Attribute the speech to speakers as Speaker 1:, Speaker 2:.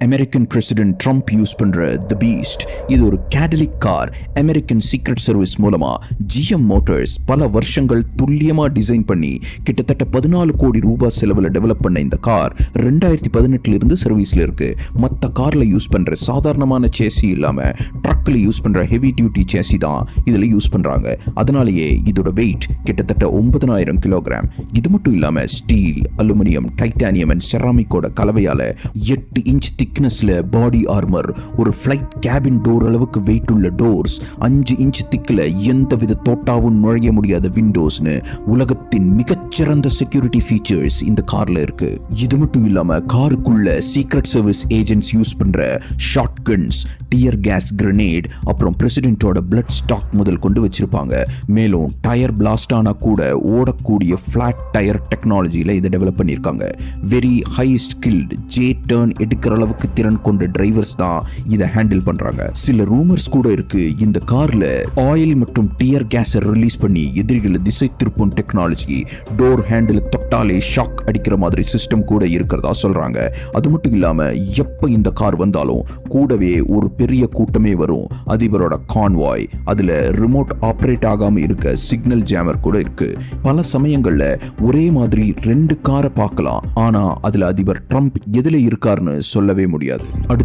Speaker 1: American president Trump use பண்ற தி Beast. இது ஒரு கேடலிக் கார். அமெரிக்கன் சீக்ரெட் சர்வீஸ் மூலமா GM மோட்டார்ஸ் பல வருஷங்கள் துல்லியமா டிசைன் பண்ணி கிட்டத்தட்ட 14 கோடி ரூபாய் செலவுல டெவலப் பண்ண இந்த கார் 2018 இருந்து சர்வீஸ்ல இருக்கு. மற்ற கார்ல யூஸ் பண்ற சாதாரணமான சேசி இல்லாம ட்ரக்ல யூஸ் பண்ற ஹெவி டியூட்டி சேசி தான் இதுல யூஸ் பண்றாங்க. அதனாலேயே இதோட வெயிட் கிட்டத்தட்ட 9000 கிலோகிராம். இது மட்டும் இல்லாம ஸ்டீல், அலுமினியம், டைட்டானியம் அண்ட் செராமிக்கோட கலவையால 8 இன்ச் திக்னஸ்ல பாடி ஆர்மர், ஒரு ஃபிளைட் கேபின் டோர் அளவுக்கு வெயிட் உள்ள டோர்ஸ், 5 இன்ச் திக்ல எந்தவித தோட்டாவும் நுழைய முடியாத விண்டோஸ்னு உலகத்தின் மிகச்சிறந்த செக்யூரிட்டி ஃபீச்சர்ஸ் இந்த கார்ல இருக்கு. இது மட்டும் இல்லாம காருக்குள்ள சீக்ரெட் சர்வீஸ் ஏஜென்ட்ஸ் யூஸ் பண்ற shotguns, tear gas grenade, அப்புறம் பிரசிடென்ட்டோட பிளட் ஸ்டாக் முதல் கொண்டு வச்சிருப்பாங்க. மேலும் டயர் பிளாஸ்ட் ஆனா கூட ஓடக்கூடிய ஃபிளாட் டயர் டெக்னாலஜியில இதை டெவலப் பண்ணியிருக்காங்க. வெரி ஹை ஸ்கில்டு டர்ன் எடுக்கிற அளவுக்கு திறன் கொண்ட டிரைவர்ஸ் தான் இதை ஹேண்டில் பண்றாங்க. சில ரூமர்ஸ் கூட இருக்கு இந்த கார்ல ஆயில் மற்றும் டியர் கேஸை ரிலீஸ் பண்ணி எதிரிகளை திசை திருப்பும் டெக்னாலஜி, டோர் ஹேண்டில் தொட்டாலே ஷாக் அடிக்கிற மாதிரி சிஸ்டம் கூட இருக்கிறதா சொல்றாங்க. அது மட்டும் இல்லாம எப்ப இந்த கார் வந்தாலும் கூடவே ஒரு பெரிய கூட்டமே வரும். அதிபரோட கான்வாய், அதுல ரிமோட் ஆப்ரேட் ஆகாம இருக்க சிக்னல் ஜாமர் கூட இருக்கு. பல சமயங்கள்ல ஒரே மாதிரி 2 காரை பார்க்கலாம். ஆனா அதுல அதிபர் ட்ரம்ப் எதுல இருக்காருன்னு சொல்லவே முடியாது.